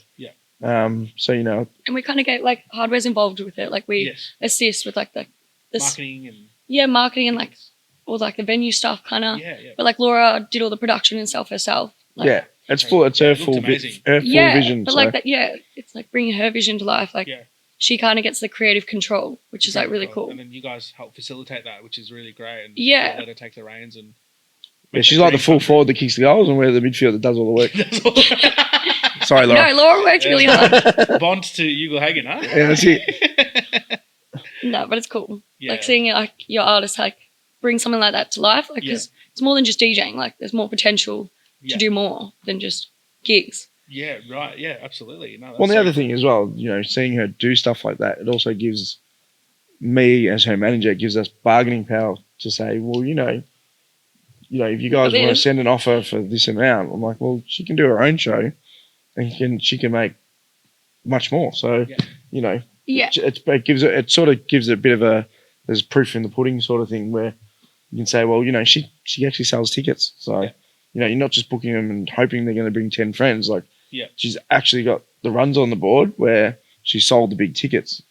so you know, and we kind of get like Hardware's involved with it. Like we assist with like the marketing and like all like the venue stuff kind of. But like Laura did all the production and stuff herself. Like, it's full. It's her full vision. But like that, it's like bringing her vision to life. Like she kind of gets the creative control, which is like really cool. And then you guys help facilitate that, which is really great. And let her take the reins and. Yeah, she's like the full forward that kicks the goals, and we're the midfield that does all the work. Sorry, Laura. No, Laura worked really hard. Bond to Ugle Hagen, huh? Yeah, that's it. No, but it's cool. Yeah. Like seeing like your artist like bring something like that to life. Like because it's more than just DJing. Like there's more potential to do more than just gigs. Yeah, right. Yeah, absolutely. No, Well, the other thing as well, seeing her do stuff like that, it also gives me as her manager, gives us bargaining power to say, well, if you guys want to send an offer for this amount, I'm like, well, she can do her own show, and she can make much more. So, it sort of gives it a bit of there's proof in the pudding sort of thing where you can say, well, she actually sells tickets. So, you're not just booking them and hoping they're going to bring 10 friends. Like, she's actually got the runs on the board where she sold the big tickets.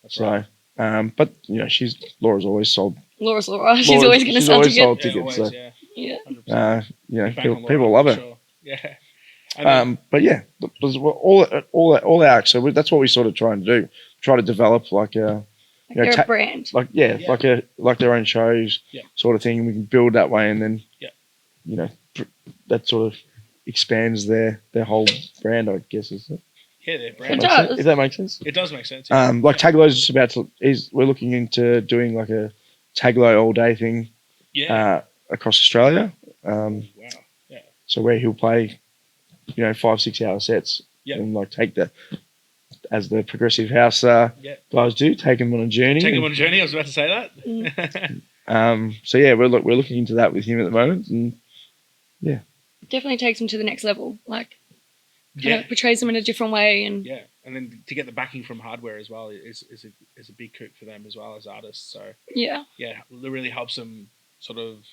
That's right. But Laura's always sold. Laura's Laura. She's always going to sell tickets. Sold tickets. People love her. Sure. Yeah. But yeah, all acts. So that's what we sort of try and do. Try to develop like a brand. Like their own shows, sort of thing. We can build that way, and then that sort of expands their whole brand, I guess. Is it? Yeah, their brand. If that makes sense. It does make sense. Yeah. Like Taglow's just we're looking into doing like a Taglow all day thing. Yeah. Across Australia. Wow. Yeah. So where he'll play, 5-6 hour sets. Yeah. And like as the progressive house guys do, take them on a journey. Take them on a journey. I was about to say that. So yeah, we're looking into that with him at the moment, and yeah, definitely takes him to the next level. Like, portrays them in a different way, and and then to get the backing from hardware as well is a big coup for them as well as artists. So it really helps them sort of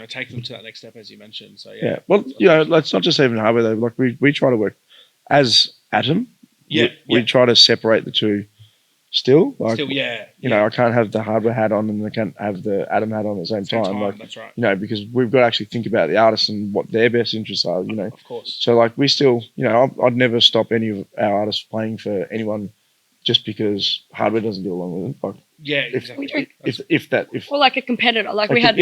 take them to that next step, as you mentioned. So well, let's not just even hardware though. Like we try to work as Atom. We try to separate the two. Still, like, I can't have the hardware hat on and I can't have the Atom hat on at the same time. Like, that's right. Because we've got to actually think about the artists and what their best interests are. Of course. So like we still, I'd never stop any of our artists playing for anyone just because hardware doesn't get along with it. Like, exactly. If or like a competitor, like we had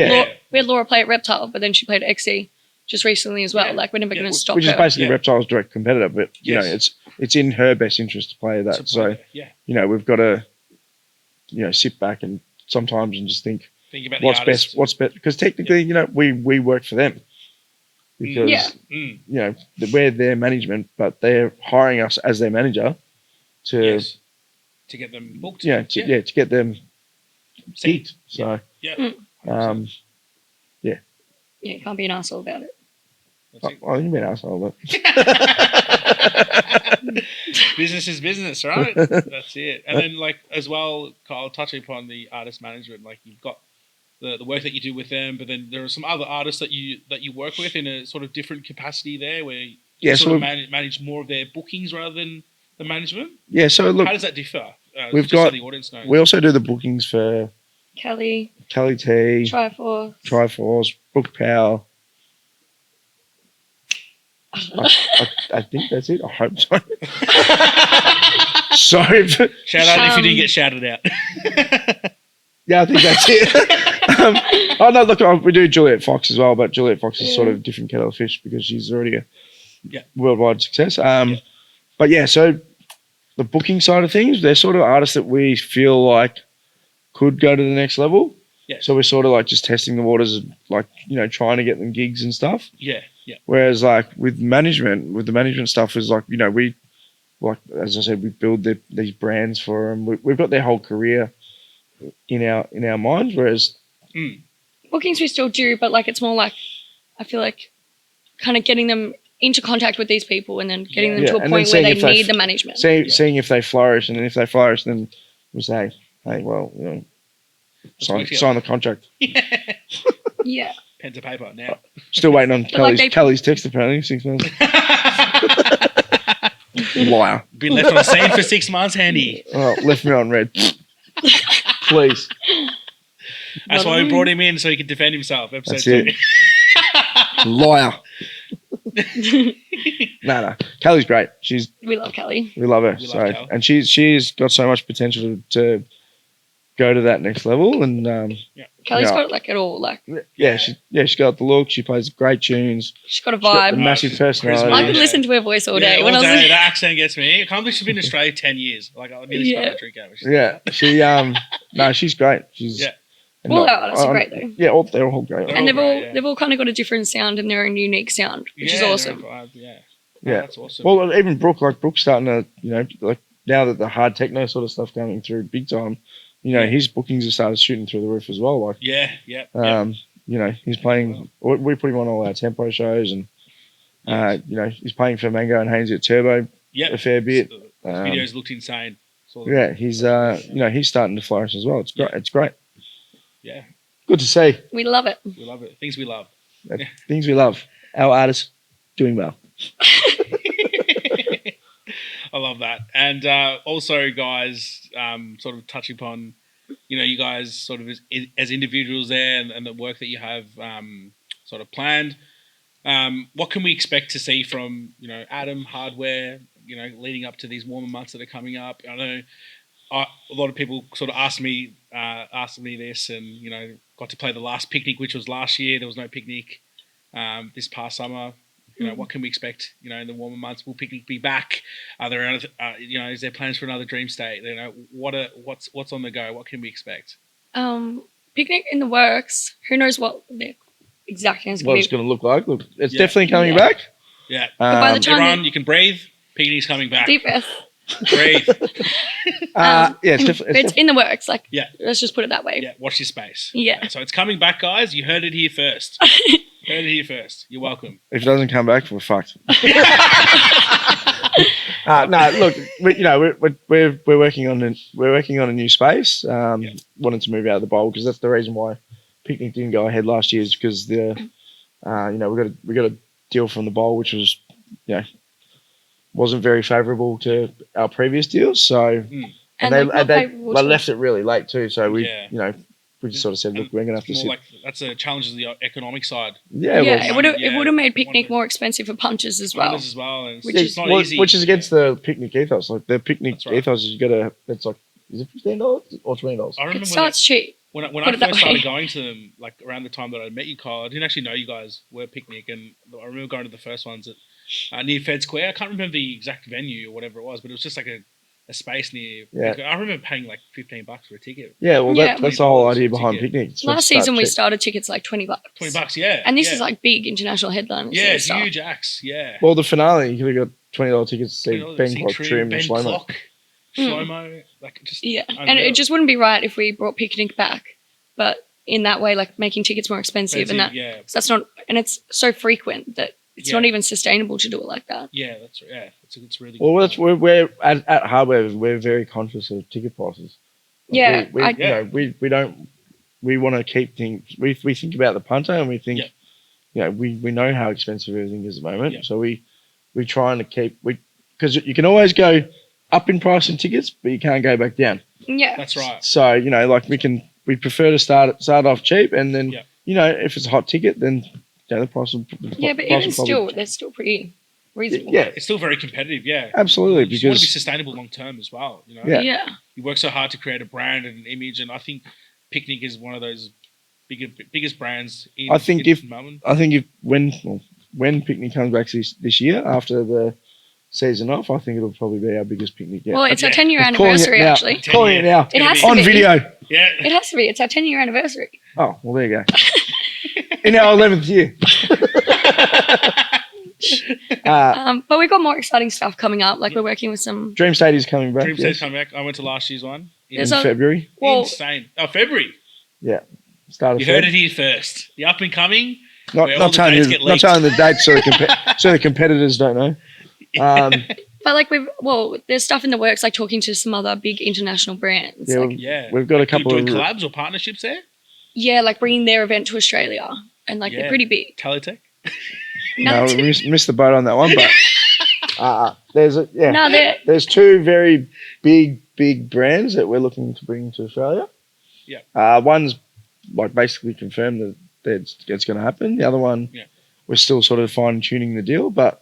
Laura play at Reptile, but then she played at XC just recently as well. Yeah. Like we're never going to stop. Which is basically Reptile's direct competitor, but it's in her best interest to play that. So we've got to sit back and sometimes and just think about what's best, because technically we work for them because we're their management, but they're hiring us as their manager to get them booked. To get them seat. So you can't be an asshole about it. Oh, you can be an asshole, but business is business, right? That's it. And then, like, as well, Kyle, touching upon the artist management, like you've got the work that you do with them, but then there are some other artists that you work with in a sort of different capacity there, where you sort of manage more of their bookings rather than the management. Yeah. So look, how does that differ? We've got. So the audience knows. We also do the bookings for Kelly T, Triforce, Brooke Powell. I think that's it. I hope so. Sorry. Shout out if you didn't get shouted out. Yeah, I think that's it. Look, we do Juliet Fox as well, but Juliet Fox is sort of a different kettle of fish because she's already a worldwide success. But yeah, so the booking side of things, they're sort of artists that we feel like could go to the next level. Yeah. So we're sort of like just testing the waters, like, trying to get them gigs and stuff. Yeah. Whereas like with the management stuff is like, we, like, as I said, we build these brands for them. We've got their whole career in our minds. Whereas bookings we still do, but like, it's more like, I feel like kind of getting them into contact with these people and then getting them to a point where they need the management. Seeing if they flourish, and then if they flourish, then we say, hey, well, sign the contract. Yeah. Pen to paper now. Still waiting on Kelly's text apparently. 6 months. Liar. Been left on the scene for 6 months, Handy. Oh, left me on red. Please. That's why we brought him in so he could defend himself. Episode That's 2. It. Liar. No. Kelly's great. We love Kelly. We love her. And she's got so much potential to go to that next level. And Kelly's got like it all. Like she's got the look. She plays great tunes. She's got a She's got vibe. the massive personality. I could listen to her voice all day. All day. That accent gets me. I can't believe she's been in Australia 10 years. Like I nearly spent a drink out. She's great. She's all our artists are great though. Yeah, they're all great. And they've all kind of got a different sound and their own unique sound, which is awesome. Yeah, that's awesome. Well, even Brooke's starting to, like now that the hard techno sort of stuff coming through big time, his bookings have started shooting through the roof as well. Like he's playing. We put him on all our tempo shows, and he's playing for Mango and Hainsey at Turbo a fair bit. His videos looked insane. He's starting to flourish as well. It's great. It's great. Yeah. Good to see. We love it. We love it. Things we love. Things we love. Our artists doing well. I love that. And also, guys, sort of touching upon, you guys sort of as individuals there and the work that you have sort of planned. What can we expect to see from, Adam, Hardware, leading up to these warmer months that are coming up? I know a lot of people sort of asked me this and, got to play the last picnic, which was last year. There was no picnic this past summer. What can we expect, in the warmer months? Will picnic be back? Are there, is there plans for another dream state? What's on the go? What can we expect? Picnic in the works. Who knows what the exact thing is going to look like. Look, it's definitely coming back. Yeah. But by the time everyone, you can breathe. Picnic's coming back. Deep breath. Breathe. It's in the works. Like, let's just put it that way. Yeah, watch your space. Yeah. So it's coming back, guys. You heard it here first. Heard it here first. You're welcome. If it doesn't come back, we're fucked. No, look, we're working on a new space. Wanted to move out of the bowl because that's the reason why picnic didn't go ahead last year. Is because we got a deal from the bowl which was wasn't very favourable to our previous deals. So and they left it really late too. So we just sort of said, look, we're going to have to sit. That's a challenge of the economic side. Yeah, it would have made picnic more expensive for punters as well. Which is not easy. Which is against the picnic ethos. Like the picnic ethos is it's like, is it $15 or $20? I remember it starts cheap. When I first started going to them, like around the time that I met you, Kyle, I didn't actually know you guys were picnic, and I remember going to the first ones at near Fed Square. I can't remember the exact venue or whatever it was, but it was just like a space near. Yeah. I remember paying like $15 for a ticket. Yeah, well, that's the whole idea behind picnic. Last season we started tickets like $20. $20, yeah. And this is like big international headliners. Yeah, it's huge acts. Yeah. Well, the finale, you could have got $20 tickets to see Ben Clock, Trim, and Slow-mo, like just and it just wouldn't be right if we brought picnic back, but in that way, like making tickets more expensive and that. Yeah. So that's not, and it's so frequent that it's not even sustainable to do it like that. Yeah, that's it's really. Well, we're at Hardware. We're very conscious of ticket prices. Like we want to keep things. We think about the punter and we think, we know how expensive everything is at the moment. Yeah. So we trying to keep because you can always go up in price in tickets, but you can't go back down. Yeah, that's right. So we prefer to start off cheap, and then if it's a hot ticket, then the price will. But even still, they're still pretty reasonable. Yeah, it's still very competitive. Yeah, absolutely. Because you want to be sustainable long term as well. Yeah. You work so hard to create a brand and an image, and I think Picnic is one of those biggest brands. When Picnic comes back this year after the season off, I think it'll probably be our biggest picnic yet. Well, it's our 10-year anniversary, actually. Calling it now. It has to on be. video. Yeah. It has to be. It's our 10-year anniversary. Oh, well, there you go. In our 11th year. But we've got more exciting stuff coming up. Like we're working with some... Dream State is coming back. Dream State's coming back. I went to last year's one. In February. Insane. Oh, February. Yeah. You heard it here first. The up and coming. Not telling the dates so the competitors don't know. But like there's stuff in the works, like talking to some other big international brands. We've got a couple of collabs or partnerships there. Yeah, like bringing their event to Australia, and like they're pretty big. Teletech. No, we missed the boat on that one, but there's two very big brands that we're looking to bring to Australia. Yeah. One's like basically confirmed that it's going to happen. The other one, we're still sort of fine tuning the deal, but.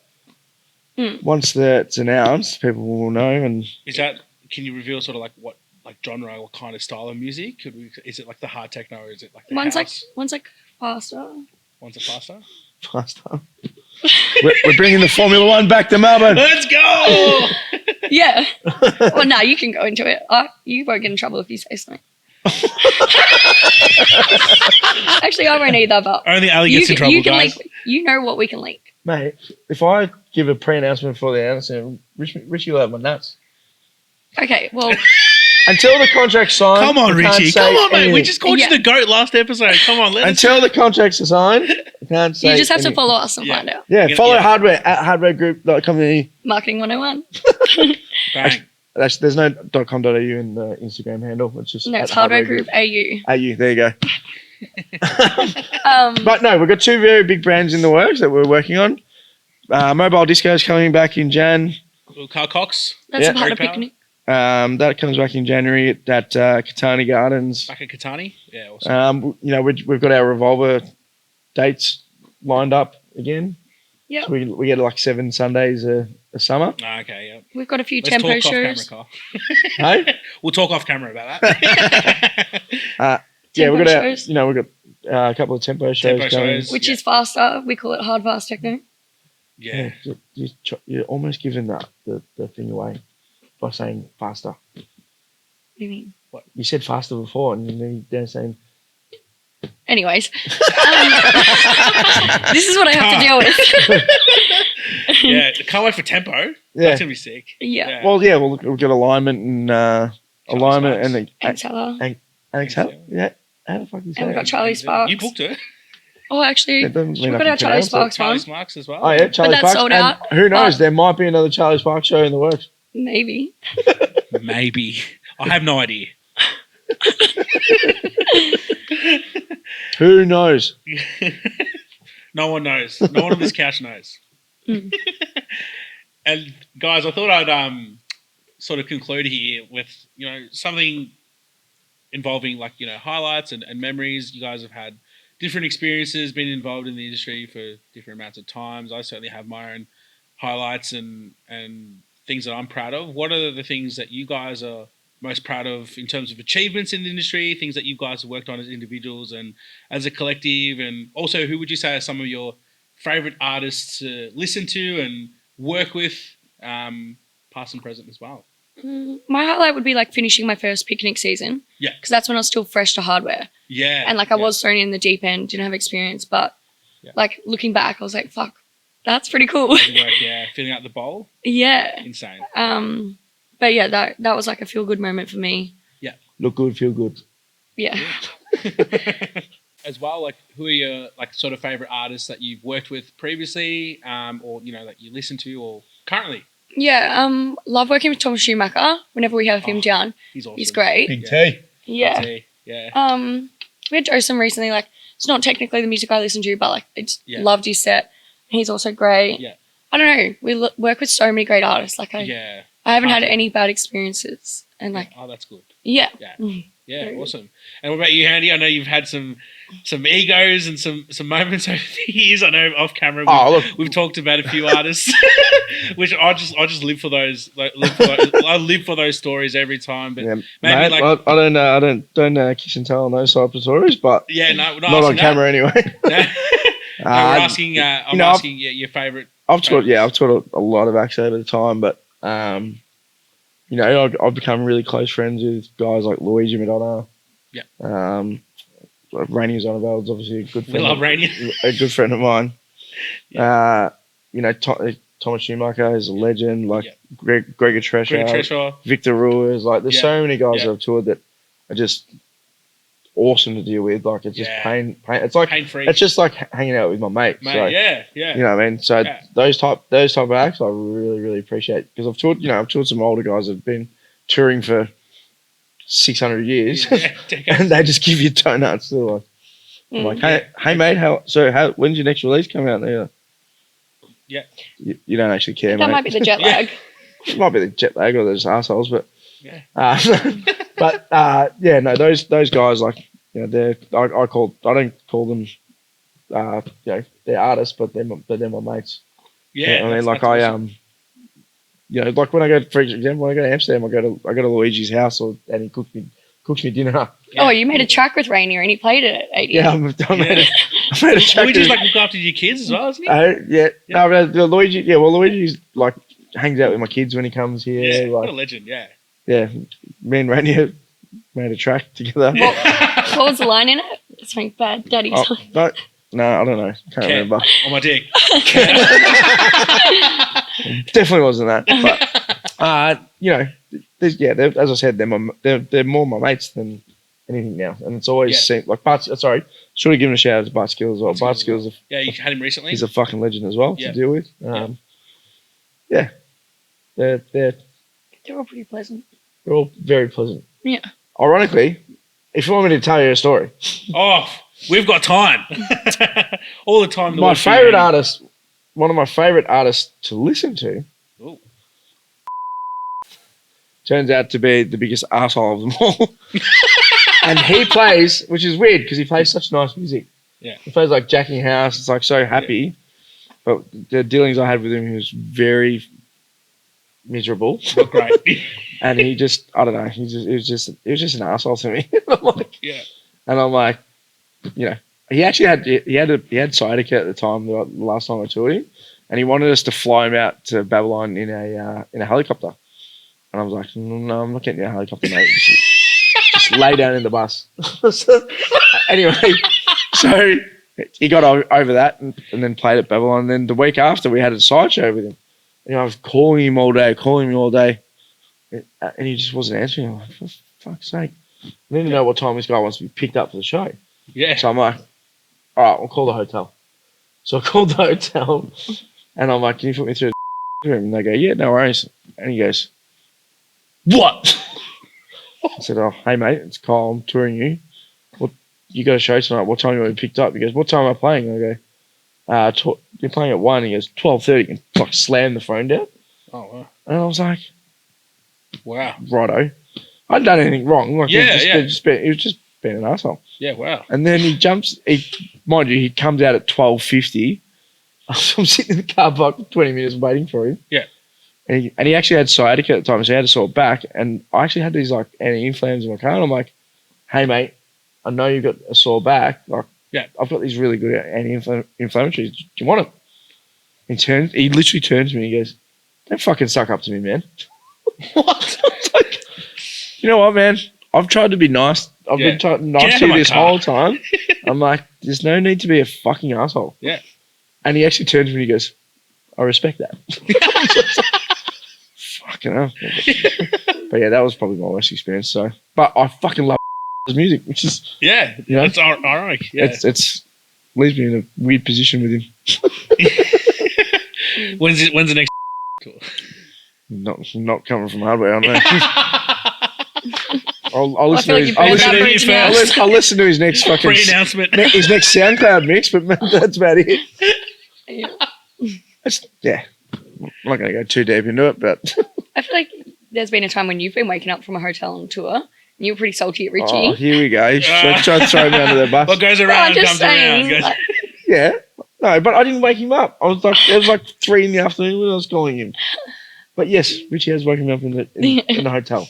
Once that's announced, people will know. And is that? Can you reveal sort of like what like genre or kind of style of music? Is it like the hard techno, or is it like the one's house? like faster. One's a faster. Faster. we're bringing the Formula One back to Melbourne. Let's go. Yeah. Well, no, you can go into it. You won't get in trouble if you say something. Actually, I won't either. But only Ali gets in trouble, you can guys. leak. You know what we can leak, Mate, if I give a pre-announcement for the announcement, Richie will have my nuts. Okay, well, until the contract's signed. Come on, Richie. Come on, mate. We just called Yeah. you the GOAT last episode. Come on, until the contracts are signed, I can't say. you just have to anything. follow us and find out. Yeah, follow yeah. Hardware at hardwaregroup.com. Marketing 101. Bang. There's no .com.au in the Instagram handle. It's just No, it's at Hardware Group AU. AU, there you go. Um, But no, we've got two very big brands in the works that we're working on. Mobile Disco is coming back in Jan. Carl Cox. that's Yeah. a part of Very picnic. That comes back in January at Katani Gardens. Back at Katani. Yeah, awesome. We've got our Revolver dates lined up again. Yeah, So we get like 7 Sundays a summer. Okay, yeah. we've got a few Let's tempo talk off shows. camera, Carl. Hey? We'll talk off camera about that. Yeah, we've Tempo got shows. we've got a couple of tempo shows Tempo going. shows. Which Yeah. is faster. We call it hard fast techno. Yeah. You're almost giving the thing away by saying faster. What do you mean? You said faster before, and then you're saying. Anyways, this is what I have to deal with. Yeah. Can't wait for tempo. Yeah. That's gonna be sick. Yeah. Well, yeah, we'll get alignment and alignment Sparks. and Teller. Alex, yeah. How the fuck you say And we've got it? Charlie Sparks. You booked it. Oh, actually, It doesn't mean we've I got can our Charlie pronounce it. Sparks Charlie one. Sparks as well. Oh yeah, Charlie that's Sparks. sold And out. who knows? But- There might be another Charlie Sparks show in the works. Maybe. Maybe. I have no idea. Who knows? No one knows. No one on this couch knows. Mm. And guys, I thought I'd sort of conclude here with something involving highlights and memories. You guys have had different experiences, been involved in the industry for different amounts of times. I certainly have my own highlights and things that I'm proud of. What are the things that you guys are most proud of in terms of achievements in the industry, things that you guys have worked on as individuals and as a collective? And also, who would you say are some of your favorite artists to listen to and work with, past and present as well? My highlight would be finishing my first picnic season. Yeah. Because that's when I was still fresh to hardware. Yeah. And I was thrown in the deep end, didn't have experience. But looking back, I was like, fuck, that's pretty cool. Good work, yeah. Filling out the bowl. Yeah. Insane. But yeah, that was a feel good moment for me. Yeah. Look good, feel good. Yeah. As well, who are your sort of favorite artists that you've worked with previously, or that you listen to or currently? Yeah. Love working with Thomas Schumacher whenever we have him down. He's awesome. He's great. Big T. Yeah. Yeah. We had Josem recently. It's not technically the music I listen to, but I just loved his set. He's also great. Yeah. I don't know. We work with so many great artists. I haven't had any bad experiences. And oh, that's good. yeah. Yeah. Mm. Yeah, Very good. awesome. And what about you, Handy? I know you've had some egos and some moments over the years. I know off camera we've talked about a few artists, which I just live for those. I live for those stories every time. But maybe I don't kiss and tell on those type of stories, but yeah, no, we're not on camera anyway. No. We're asking. I'm asking your favorite. I've taught a lot of acts over the time, but I've become really close friends with guys like Luigi Madonna. Yeah. Rainier Zonneveld's obviously a good friend. We love Rainier. A good friend of mine. Yeah. Thomas Schumacher is a legend. Gregor Trescher, Victor Ruiz. There's so many guys that I've toured that are just awesome to deal with. It's just pain. It's pain-free. It's just like hanging out with my mates. Yeah. You know what I mean? So those type of acts I really, really appreciate, because I've toured some older guys that have been touring for 600 years, and they just give you donuts. They're hey mate, when's your next release coming out? There, you don't actually care, That mate. might be the jet lag. It might be the jet lag or they're just assholes, but Yeah. no, those guys I don't call them they're artists, but they're my mates. Yeah. I mean, that's awesome. you know, like when I go, for example, when I go to Amsterdam, I go to Luigi's house, and he cooks me dinner. Yeah. Oh, you made a track with Rainier, and he played it at 80. Yeah, I made a track. Luigi's like look after your kids as well, isn't he? Yeah. No, but Luigi. Yeah, well, Luigi's like hangs out with my kids when he comes here. Yeah, like, what a legend. Yeah. Yeah, me and Rainier made a track together. What was the line in it? Something bad, Daddy's. No, I don't know. Can't remember. On my dick. Definitely wasn't that. But you know, as I said, they're more my mates than anything now, and it's always seemed like Bart. Sorry, should have given a shout out to Bart Skills as well. Bart Skills. Yeah, you had him recently. He's a fucking legend as well to deal with. Yeah, they're all pretty pleasant. They're all very pleasant. Yeah. Ironically, if you want me to tell you a story. Oh, we've got time. All the time. My favourite artist, one of my favourite artists to listen to, turns out to be the biggest arsehole of them all. And he plays, which is weird because he plays such nice music. Yeah. He plays like Jacking House. It's like so happy. Yeah. But the dealings I had with him, he was very miserable. Not great. And he just, I don't know, it was just an asshole to me. And I'm like, you know, he actually had sciatica at the time, the last time I toured him, and he wanted us to fly him out to Babylon in a helicopter. And I was like, no, I'm not getting in a helicopter, mate. Just lay down in the bus. Anyway, so he got over that and then played at Babylon. And then the week after, we had a sideshow with him. And I was calling him all day. And he just wasn't answering. I'm like, for fuck's sake. I need to know what time this guy wants to be picked up for the show. Yeah. So I'm like, all right, I'll call the hotel. So I called the hotel and I'm like, can you put me through the room? And they go, yeah, no worries. And he goes, what? I said, oh, hey, mate, it's Kyle. I'm touring you. You got a show tonight. What time you want to be picked up? He goes, what time am I playing? And I go, you're playing at 1. He goes, 12:30. And like slammed the phone down. Oh, wow. And I was like, wow. Righto. I hadn't done anything wrong. Like, he was just being an asshole. Yeah, wow. And then mind you, he comes out at 12:50. I'm sitting in the car park for 20 minutes waiting for him. Yeah. And he actually had sciatica at the time, so he had a sore back. And I actually had these like anti-inflammatories in my car. And I'm like, hey, mate, I know you've got a sore back. Like, I've got these really good anti-inflammatories. Do you want them? He literally turns to me and he goes, don't fucking suck up to me, man. What? I was like, you know what, man? I've tried to be nice. I've been nice to you this whole time. I'm like, there's no need to be a fucking asshole. Yeah. And he actually turns to me and he goes, I respect that. Fucking hell. But yeah, that was probably my worst experience. So, but I fucking love his music, which is it's ironic. Yeah, it's leaves me in a weird position with him. When's the next tour? Not coming from Hardware, I know. I'll listen to his next fucking pre-announcement, his next SoundCloud mix, but that's about it. I'm not going to go too deep into it, but I feel like there's been a time when you've been waking up from a hotel on tour and you were pretty salty at Richie. Oh, here we go. Try to throw me under the bus. What goes around comes around. Yeah. No, but I didn't wake him up. It was like 3 in the afternoon when I was calling him. But yes, Richie has woken me up in the hotel.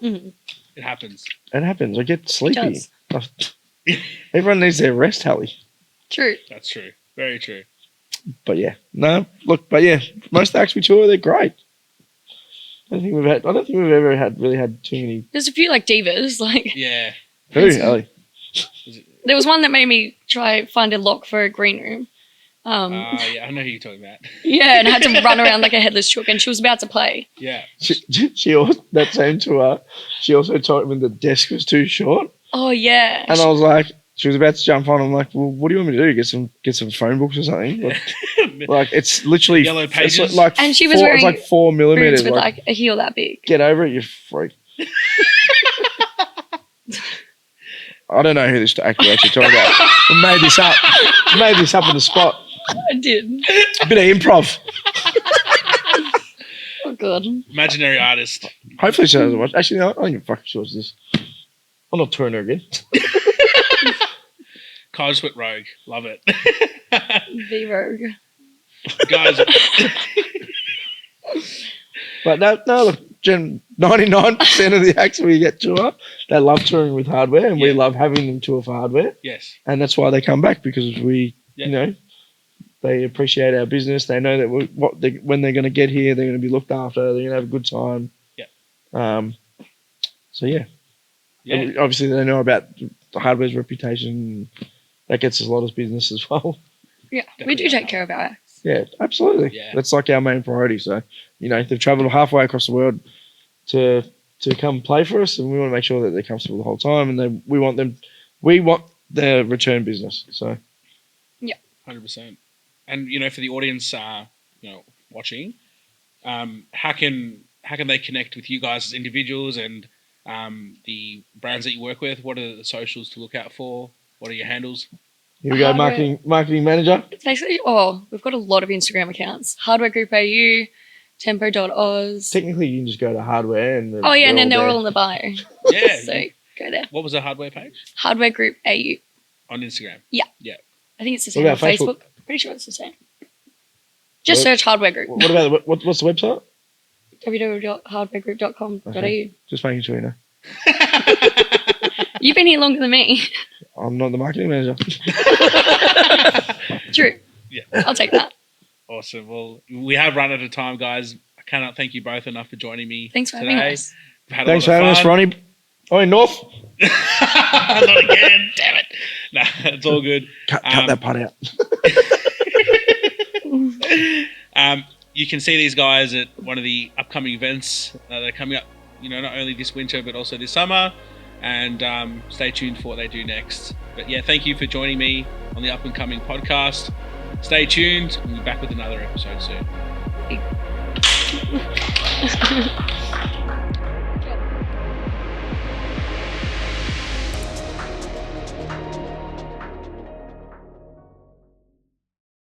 Mm-hmm. It happens. It happens. I get sleepy. Everyone needs their rest, Hallie. True. That's true. Very true. But yeah, most of the acts we tour, they're great. I don't think we've ever had too many. There's a few like divas, like yeah. Who, Ellie? There was one that made me try find a lock for a green room. Yeah, I know who you're talking about. Yeah, and I had to run around like a headless chook, and she was about to play. Yeah. She also, that same tour, she also told me the desk was too short. Oh yeah. And I was like, she was about to jump on. I'm like, well, what do you want me to do? Get some phone books or something? Like it's literally yellow pages. Like and she was wearing it's like 4 millimeters with like a heel that big. Get over it, you freak. I don't know who this actor actually talking about. I made this up. Made this up on the spot. I did. A bit of improv. Oh god. Imaginary artist. Hopefully she doesn't watch. Actually, no, I don't even fucking sure it's this. I'm not touring her again. Kyle just went rogue. Love it. The rogue. Guys. But no, look, 99% of the acts we get tour, they love touring with hardware, and we love having them tour for hardware. Yes. And that's why they come back, because we, you know, they appreciate our business. They know that when they're going to get here, they're going to be looked after. They're going to have a good time. Yeah. So yeah. Obviously, they know about the hardware's reputation. That gets us a lot of business as well. Yeah, definitely. We do take care of our acts. Yeah, absolutely. Yeah. That's like our main priority. So, you know, they've travelled halfway across the world to come play for us, and we want to make sure that they're comfortable the whole time, and we want their return business. So, yeah, 100%. And you know, for the audience, you know, watching, how can they connect with you guys as individuals and the brands that you work with? What are the socials to look out for? What are your handles? Here we go, marketing manager. It's basically, we've got a lot of Instagram accounts. Hardware Group AU, Tempo.oz. Technically, you can just go to hardware and and then they're all in the bio. Yeah. So go there. What was the hardware page? Hardware Group AU. On Instagram? Yeah. Yeah. I think it's the same on Facebook. Pretty sure it's the same. Just search Hardware Group. What about what's the website? www.hardwaregroup.com.au. Okay. Just making sure you know. You've been here longer than me. I'm not the marketing manager. True. Yeah. I'll take that. Awesome. Well, we have run out of time, guys. I cannot thank you both enough for joining me. Thanks for having us. Thanks for having us, Ronnie. Oh, in North? Not again. Damn it. No, it's all good. Cut that part out. You can see these guys at one of the upcoming events that are coming up, you know, not only this winter, but also this summer. And stay tuned for what they do next. But yeah, thank you for joining me on the Up and Coming podcast. Stay tuned. We'll be back with another episode soon.